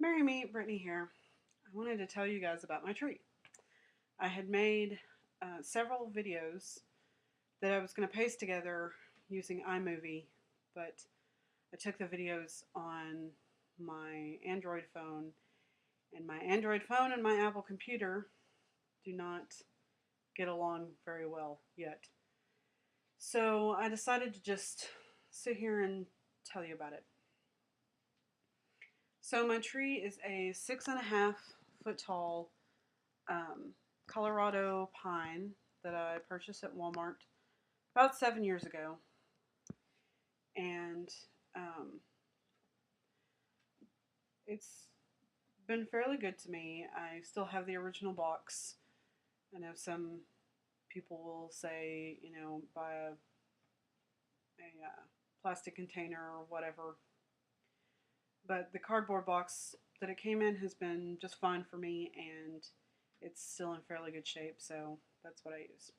Marry Me, Brittany here. I wanted to tell you guys about my tree. I had made several videos that I was going to paste together using iMovie, but I took the videos on my Android phone, and my Android phone and my Apple computer do not get along very well yet. So I decided to just sit here and tell you about it. So my tree is a 6.5 foot tall Colorado pine that I purchased at Walmart about 7 years ago, and it's been fairly good to me. I still have the original box. I know some people will say, buy a plastic container or whatever, but the cardboard box that it came in has been just fine for me, and it's still in fairly good shape, so that's what I use.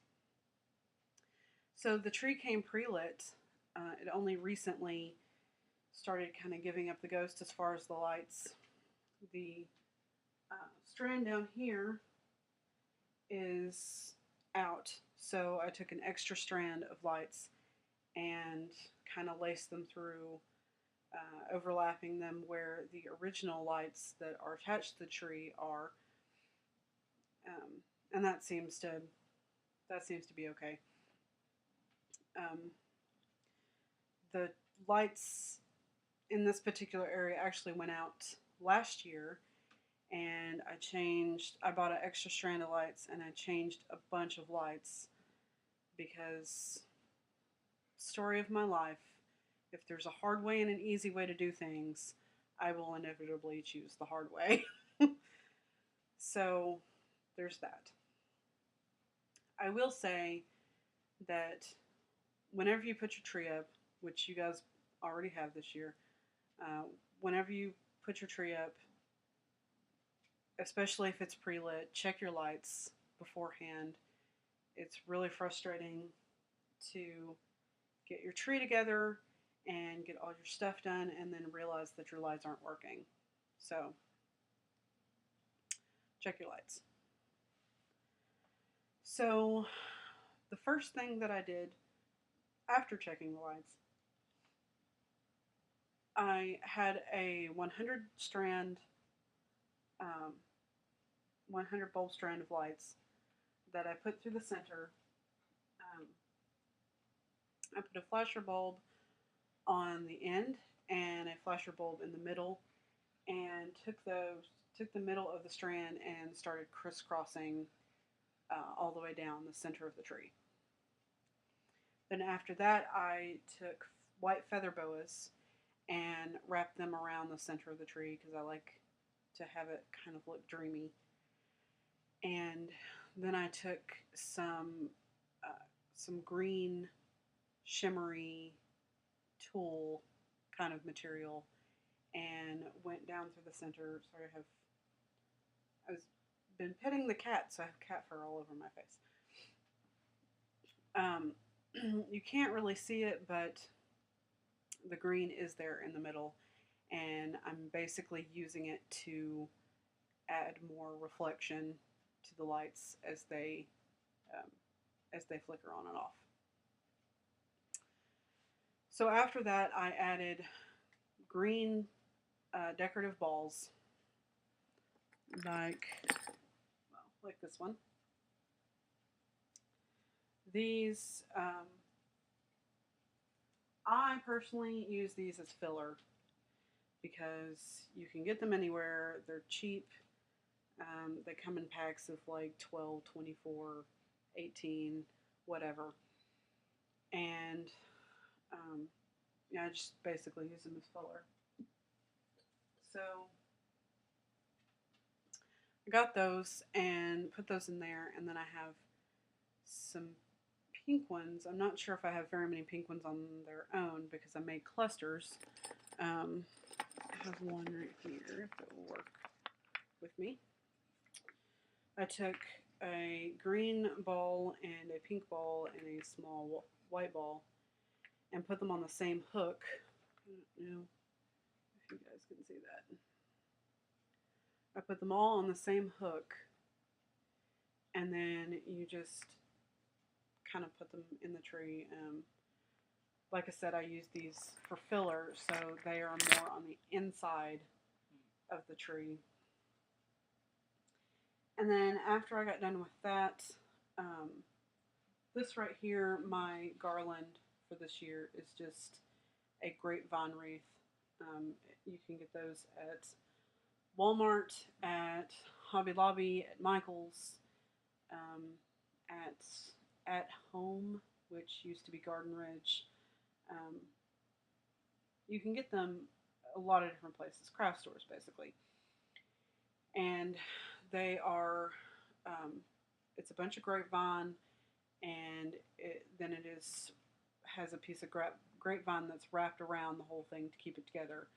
So the tree came pre-lit. It only recently started kind of giving up the ghost as far as the lights. The strand down here is out, so I took an extra strand of lights and kind of laced them through, overlapping them where the original lights that are attached to the tree are, and that seems to be okay. The lights in this particular area actually went out last year, and I bought an extra strand of lights, and I changed a bunch of lights because, story of my life, if there's a hard way and an easy way to do things, I will inevitably choose the hard way. So there's that. I will say that whenever you put your tree up, which you guys already have this year, whenever you put your tree up, especially if it's pre-lit, check your lights beforehand. It's really frustrating to get your tree together and get all your stuff done and then realize that your lights aren't working. So check your lights. So the first thing that I did after checking the lights, I had a 100 strand, 100 bulb strand of lights that I put through the center. I put a flasher bulb on the end and a flasher bulb in the middle, and took the middle of the strand and started crisscrossing all the way down the center of the tree. Then after that, I took white feather boas and wrapped them around the center of the tree because I like to have it kind of look dreamy. And then I took some green shimmery tulle kind of material and went down through the center. Sorry, I've been petting the cat, so I have cat fur all over my face. You can't really see it, but the green is there in the middle, and I'm basically using it to add more reflection to the lights as they flicker on and off. So after that, I added green decorative balls, like this one. These, I personally use these as filler because you can get them anywhere. They're cheap. They come in packs of like 12, 24, 18, whatever. And I just basically use them as filler. So I got those and put those in there, and then I have some pink ones. I'm not sure if I have very many pink ones on their own because I made clusters. I have one right here if it will work with me. I took a green ball and a pink ball and a small white ball and put them on the same hook. I don't know if you guys can see that. I put them all on the same hook, and then you just kind of put them in the tree. Like I said, I use these for filler, so they are more on the inside of the tree. And then after I got done with that, um, this right here, my garland for this year is just a grapevine wreath. Um, you can get those at Walmart, at Hobby Lobby, at Michael's, um, at at Home, which used to be Garden Ridge. Um, you can get them a lot of different places, craft stores basically, and they are. It's a bunch of grapevine, and then it is has a piece of grapevine that's wrapped around the whole thing to keep it together.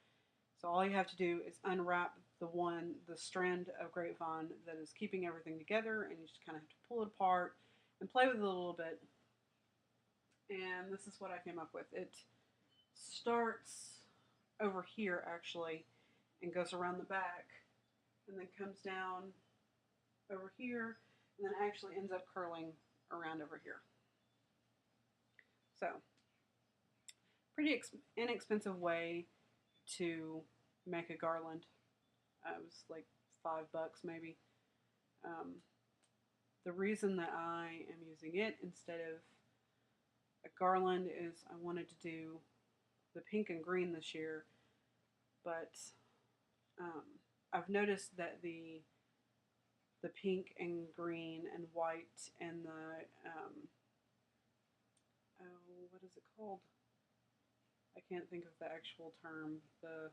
So all you have to do is unwrap the strand of grapevine that is keeping everything together, and you just kind of have to pull it apart and play with it a little bit. And this is what I came up with. It starts over here actually, and goes around the back, and then comes down over here, and then actually ends up curling around over here. So, pretty inexpensive way to make a garland. It was like $5 maybe. Um, the reason that I am using it instead of a garland is I wanted to do the pink and green this year, but um, I've noticed that the pink and green and white and the oh, what is it called? I can't think of the actual term. The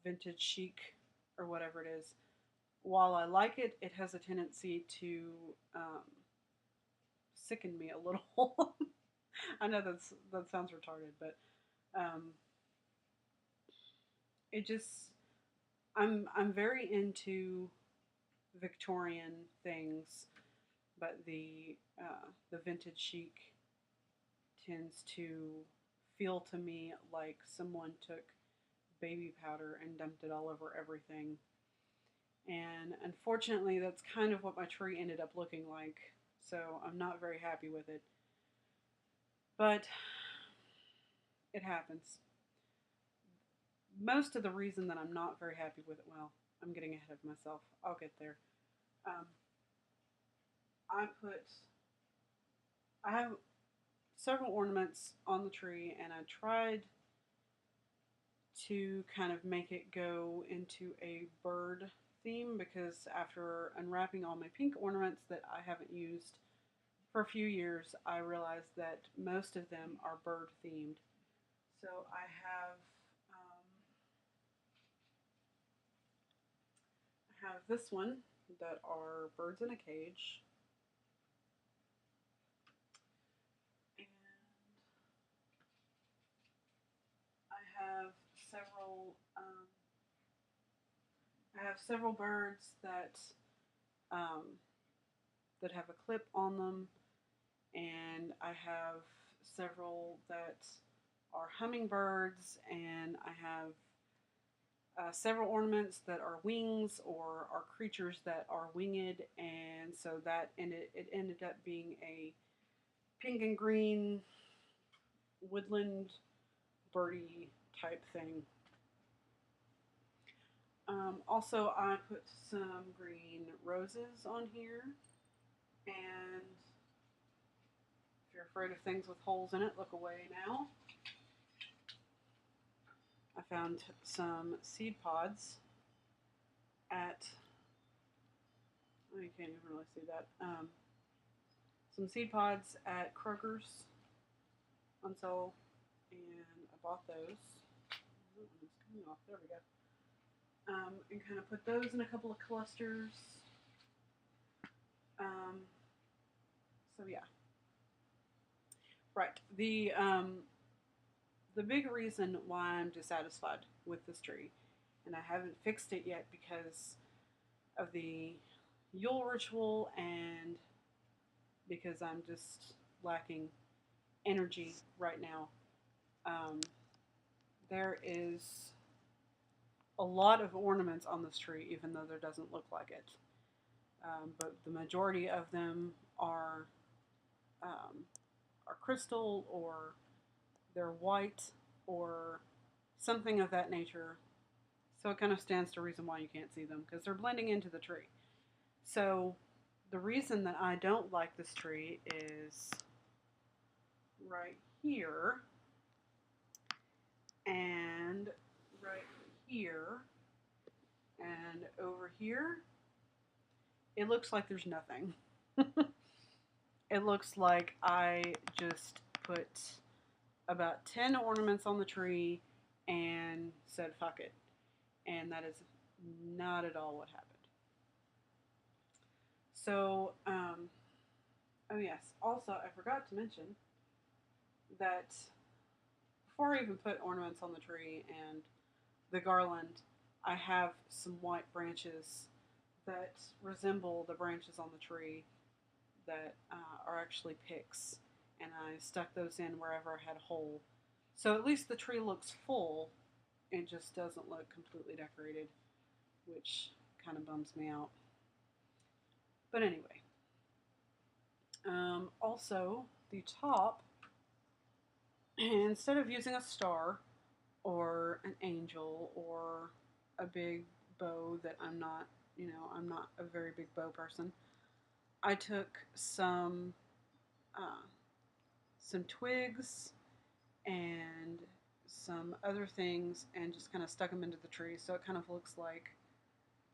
vintage chic or whatever it is. While I like it, it has a tendency to sicken me a little. I know that sounds retarded, but um, it just I'm very into Victorian things, but the vintage chic tends to feel to me like someone took baby powder and dumped it all over everything. And unfortunately, that's kind of what my tree ended up looking like. So I'm not very happy with it. But it happens. Most of the reason that I'm not very happy with it, well, I'm getting ahead of myself. I'll get there. Um, I put, I have several ornaments on the tree, and I tried to kind of make it go into a bird theme because after unwrapping all my pink ornaments that I haven't used for a few years, I realized that most of them are bird themed. So I have this one that are birds in a cage, and I have several I have several birds um, that have a clip on them, and I have several that are hummingbirds, and I have several ornaments that are wings or are creatures that are winged, and so it ended up being a pink and green woodland birdie type thing. Also, I put some green roses on here, and if you're afraid of things with holes in it, look away now. I found some seed pods at, oh, you can't even really see that, some seed pods at Kroger's on sale, and I bought those. Oh, it's coming off. There we go. And kind of put those in a couple of clusters. Um, so yeah, right. The big reason why I'm dissatisfied with this tree, and I haven't fixed it yet because of the Yule ritual and because I'm just lacking energy right now. Um, there is a lot of ornaments on this tree, even though there doesn't look like it. But the majority of them um, are crystal, or they're white, or something of that nature. So it kind of stands to reason why you can't see them, because they're blending into the tree. So the reason that I don't like this tree is right here and right here and over here. It looks like there's nothing. It looks like I just put about 10 ornaments on the tree and said fuck it. And that is not at all what happened. So, oh yes, also I forgot to mention that before I even put ornaments on the tree and the garland, I have some white branches that resemble the branches on the tree that are actually picks, and I stuck those in wherever I had a hole. So at least the tree looks full. It just doesn't look completely decorated, which kind of bums me out. But anyway, also the top, instead of using a star or an angel or a big bow that I'm not a very big bow person. I took uh, some twigs and some other things and just kind of stuck them into the tree, so it kind of looks like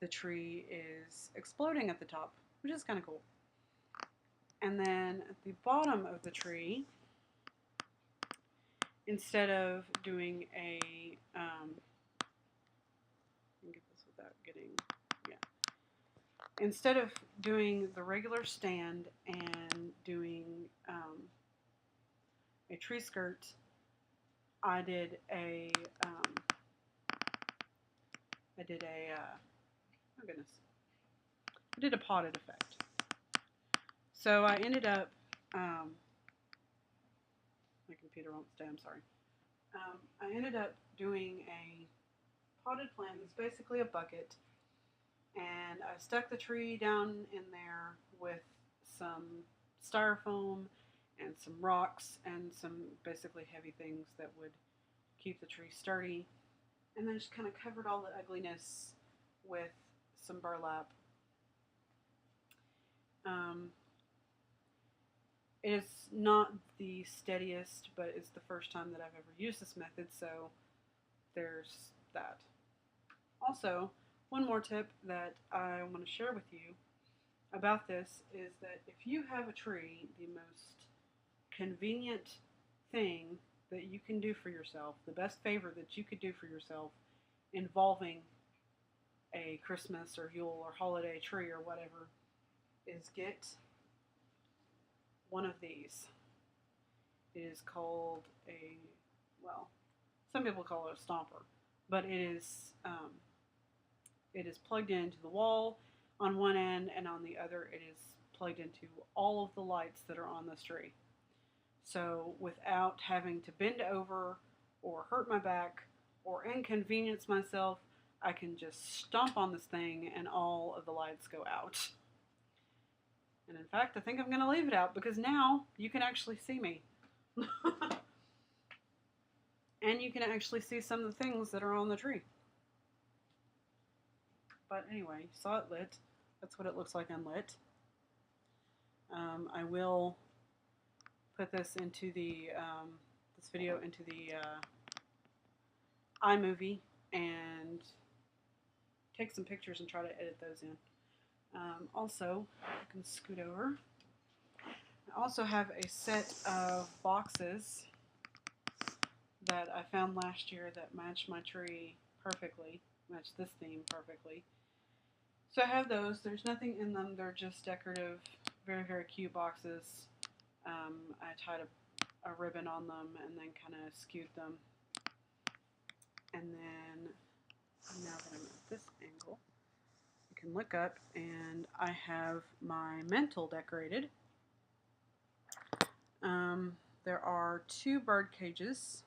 the tree is exploding at the top, which is kind of cool. And then at the bottom of the tree, instead of doing a get this without getting, yeah. Instead of doing the regular stand and doing a tree skirt, I did a oh goodness, I did a potted effect. So I ended up, my computer won't stay, I'm sorry. I ended up doing a potted plant that's basically a bucket, and I stuck the tree down in there with some styrofoam and some rocks and some basically heavy things that would keep the tree sturdy, and then just kind of covered all the ugliness with some burlap. Um, it is not the steadiest, but it's the first time that I've ever used this method, so there's that. Also, one more tip that I want to share with you about this is that if you have a tree, the most convenient thing that you can do for yourself, the best favor that you could do for yourself involving a Christmas or Yule or holiday tree or whatever, is get one of these. It is called a, well, some people call it a stomper, but it is plugged into the wall on one end, and on the other it is plugged into all of the lights that are on this tree. So without having to bend over or hurt my back or inconvenience myself, I can just stomp on this thing and all of the lights go out. And in fact, I think I'm going to leave it out because now you can actually see me. And you can actually see some of the things that are on the tree. But anyway, you saw it lit. That's what it looks like unlit. I will put this into the this video into the iMovie and take some pictures and try to edit those in. Also, I can scoot over. I also have a set of boxes that I found last year that matched my tree perfectly, matched this theme perfectly. So I have those. There's nothing in them. They're just decorative, very, very cute boxes. I tied a ribbon on them and then kind of skewed them. And then, now that I'm at this angle, you can look up and I have my mantle decorated. There are 2 bird cages,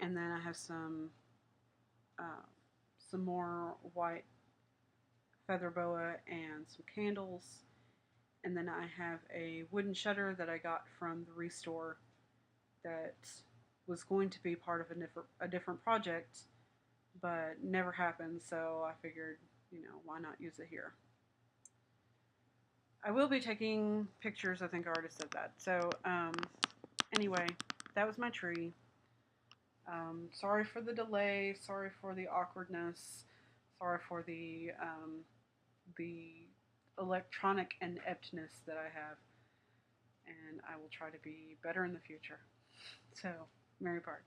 and then I have some some more white feather boa and some candles. And then I have a wooden shutter that I got from the Restore that was going to be part of a different project, but never happened. So I figured, why not use it here? I will be taking pictures. I think I already said that. So anyway, that was my tree. Sorry for the delay. Sorry for the awkwardness. Sorry for the electronic ineptness that I have, and I will try to be better in the future. So, Mary Park.